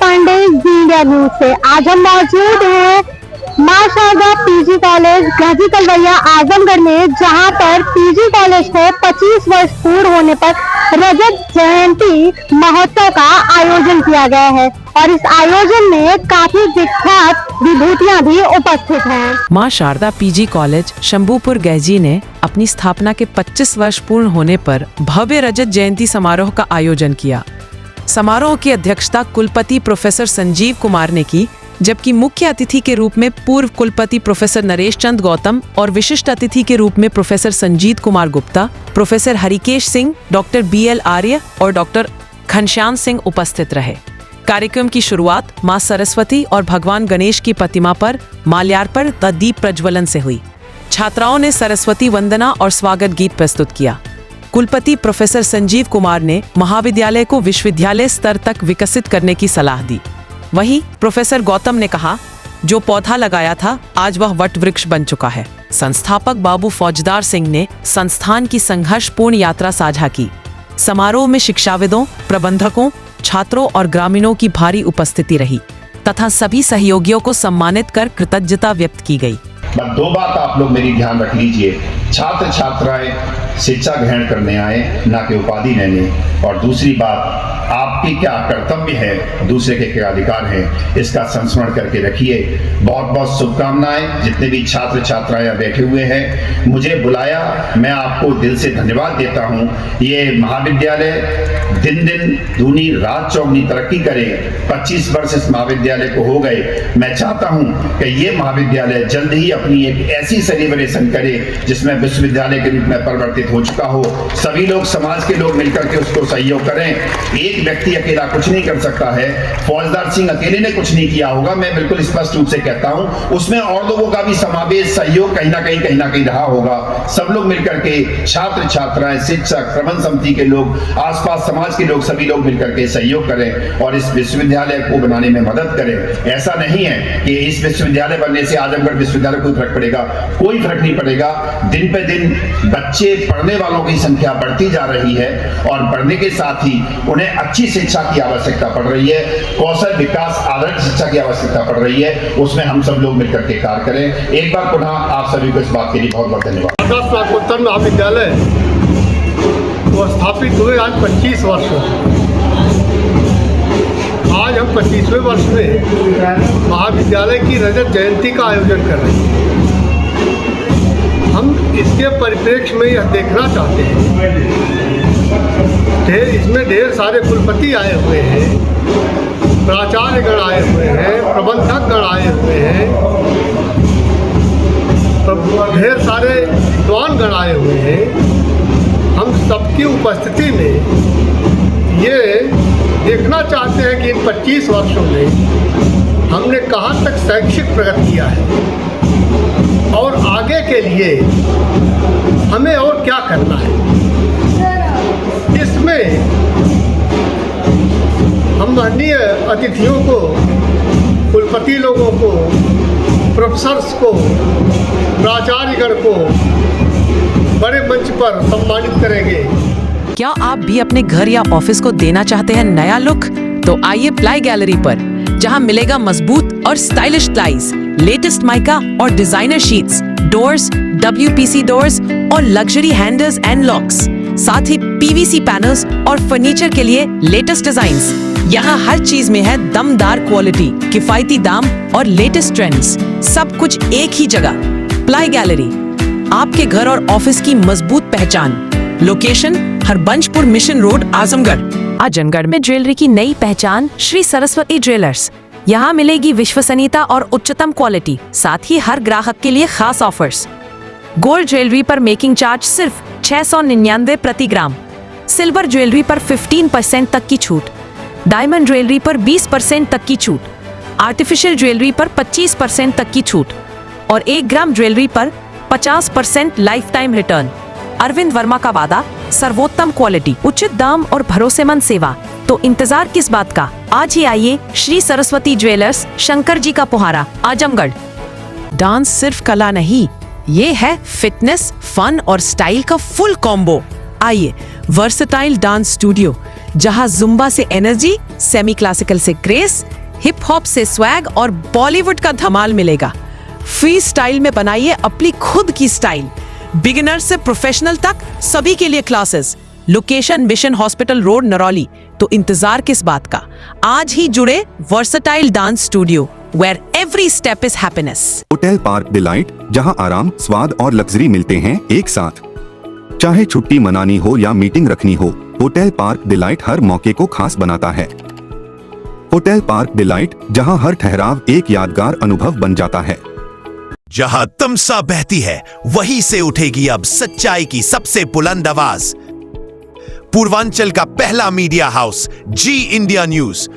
Pandey, India news से। आज हम मौजूद हैं मां शारदा पीजी कॉलेज गाजी तलवैया आजमगढ़ में, जहां पर पीजी कॉलेज को 25 वर्ष पूर्ण होने पर रजत जयंती महोत्सव का आयोजन किया गया है और इस आयोजन में काफी विख्यात विभूतियां भी उपस्थित हैं। मां शारदा पीजी कॉलेज शंभूपुर गैजी ने अपनी स्थापना के 25 वर्ष पूर्ण होने पर भव्य रजत जयंती समारोह का आयोजन किया। समारोह की अध्यक्षता कुलपति प्रोफेसर संजीव कुमार ने की, जबकि मुख्य अतिथि के रूप में पूर्व कुलपति प्रोफेसर नरेश चंद गौतम और विशिष्ट अतिथि के रूप में professor Sanjeet Kumar Gupta, professor Harikesh Singh, doctor BL आर्य और डॉक्टर घनश्याम सिंह उपस्थित रहे। कार्यक्रम की शुरुआत मां सरस्वती और भगवान गणेश की प्रतिमा पर माल्यार्पण व दीप प्रज्वलन से हुई। छात्राओं ने सरस्वती वंदना और स्वागत गीत प्रस्तुत किया। कुलपति प्रोफेसर संजीव कुमार ने महाविद्यालय को विश्वविद्यालय स्तर तक विकसित करने की सलाह दी। वहीं प्रोफेसर गौतम ने कहा, जो पौधा लगाया था आज वह वट वृक्ष बन चुका है। संस्थापक बाबू फौजदार सिंह ने संस्थान की संघर्षपूर्ण यात्रा साझा की। समारोह में शिक्षाविदों, प्रबंधकों, छात्रों और ग्रामीणों की भारी उपस्थिति रही तथा सभी सहयोगियों को सम्मानित कर कृतज्ञता व्यक्त की गई। दो बात आप लोग मेरी ध्यान रख लीजिए, छात्र छात्राएं शिक्षा ग्रहण करने आए, ना कि उपाधि लेने। और दूसरी बात, आपकी क्या कर्तव्य है, दूसरे के क्या अधिकार है, इसका संस्मरण करके रखिए। बहुत बहुत शुभकामनाएं। जितने भी छात्र छात्राएं बैठे हुए हैं, मुझे बुलाया, मैं आपको दिल से धन्यवाद देता हूं। ये महाविद्यालय दिन दिन दूनी रात चौगनी तरक्की करे। 25 वर्ष इस महाविद्यालय को हो गए। मैं चाहता हूं कि ये महाविद्यालय जल्द ही अपनी एक ऐसी सेलिब्रेशन करे जिसमें विश्वविद्यालय के रूप में परिवर्तित हो चुका हो। सभी लोग, समाज के लोग मिलकर के उसको सहयोग करें। एक व्यक्ति अकेला कुछ नहीं कर सकता है। फौजदार सिंह अकेले ने कुछ नहीं किया होगा, मैं बिल्कुल स्पष्ट रूप से कहता हूं। उसमें और लोगों का भी समावेश, सहयोग कहीं ना कहीं रहा होगा। सब लोग मिलकर के, छात्र छात्राएं, शिक्षक, प्रबंध समिति के लोग, आसपास समाज के लोग, सभी लोग मिलकर के सहयोग करें और इस विश्वविद्यालय को बनाने में मदद करें। ऐसा नहीं है कि इस विश्वविद्यालय बनने से आजमगढ़ विश्वविद्यालय को फर्क पड़ेगा, कोई फर्क नहीं पड़ेगा। दिन पे दिन बच्चे, पढ़ने वालों की संख्या बढ़ती जा रही है और बढ़ने के साथ ही उन्हें अच्छी शिक्षा की आवश्यकता पड़ रही है, कौशल विकास, आदर्श शिक्षा की आवश्यकता पड़ रही है। उसमें हम सब लोग मिलकर के कार्य करें। एक बार पुनः आप सभी को इस बात के लिए बहुत बहुत धन्यवाद। स्नातकोत्तर महाविद्यालय वो स्थापित हुए आज 25 वर्ष हो। आज हम 25वें वर्ष में महाविद्यालय की रजत जयंती का आयोजन कर रहे हैं। हम इसके परिप्रेक्ष्य में यह देखना चाहते हैं, इसमें ढेर सारे कुलपति आए हुए हैं, प्राचार्यगण आए हुए हैं, प्रबंधकगण आए हुए हैं, ढेर सारे विद्वानगण आए हुए हैं। हम सबकी उपस्थिति में ये देखना चाहते हैं कि इन 25 वर्षों में हमने कहाँ तक शैक्षिक प्रगति किया है और आगे के लिए हमें और क्या करना है। इसमें हम माननीय अतिथियों को, कुलपति लोगों को, प्रोफेसर्स को, प्राचार्यगण को बड़े मंच पर सम्मानित करेंगे। क्या आप भी अपने घर या ऑफिस को देना चाहते हैं नया लुक? तो आइए प्लाई गैलरी पर, जहां मिलेगा मजबूत और स्टाइलिश प्लाईज, लेटेस्ट माइका और designer sheets, doors, WPC doors और लग्जरी हैंडल्स एंड लॉक्स, साथ ही PVC पैनल्स और फर्नीचर के लिए लेटेस्ट डिजाइन्स। यहाँ हर चीज में है दमदार क्वालिटी, किफायती दाम और लेटेस्ट ट्रेंड्स, सब कुछ एक ही जगह। प्लाई गैलरी, आपके घर और ऑफिस की मजबूत पहचान। Location Harbanspur mission road, Azamgarh. Azamgarh में ज्वेलरी की नई पहचान श्री सरस्वती ज्वेलर्स। यहाँ मिलेगी विश्वसनीयता और उच्चतम क्वालिटी, साथ ही हर ग्राहक के लिए खास ऑफर्स। गोल्ड ज्वेलरी पर मेकिंग चार्ज सिर्फ 699 प्रति ग्राम, सिल्वर ज्वेलरी पर 15% तक की छूट, डायमंड ज्वेलरी पर 20% तक की छूट, आर्टिफिशियल ज्वेलरी पर 25% तक की छूट और 1 ग्राम ज्वेलरी पर 50% life time return. Arvind Varma का वादा, सर्वोत्तम क्वालिटी, उचित दाम और भरोसेमंद सेवा। तो इंतजार किस बात का, आज ही आइए श्री सरस्वती ज्वेलर्स, शंकर जी का पोहारा, आजमगढ़। डांस सिर्फ कला नहीं, ये है फिटनेस, फन और स्टाइल का फुल कॉम्बो। आइए वर्सेटाइल डांस स्टूडियो, जहां जुम्बा से एनर्जी, सेमी क्लासिकल से ग्रेस, हिप हॉप से स्वैग और बॉलीवुड का धमाल मिलेगा। फ्री स्टाइल में बनाइए अपनी खुद की स्टाइल। बिगिनर से प्रोफेशनल तक सभी के लिए classes. Location mission hospital road, Narauli. तो इंतजार किस बात का, आज ही जुड़े versatile dance studio, where every step is happiness। Hotel park delight, जहां आराम, स्वाद और लग्जरी मिलते हैं एक साथ। चाहे छुट्टी मनानी हो या मीटिंग रखनी हो, होटल पार्क डिलाइट हर मौके को खास बनाता है। होटल पार्क डिलाइट, जहां हर ठहराव एक यादगार अनुभव बन जाता है। जहां तमसा बहती है, वहीं से उठेगी अब सच्चाई की सबसे बुलंद आवाज। पूर्वांचल का पहला मीडिया हाउस, जी इंडिया न्यूज।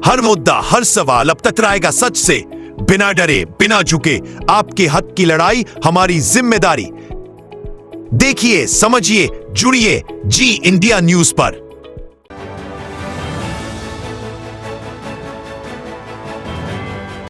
हर मुद्दा, हर सवाल अब तकराएगा सच से। बिना डरे, बिना झुके, आपके हक की लड़ाई हमारी जिम्मेदारी। देखिए, समझिए, जुड़िए जी इंडिया न्यूज पर।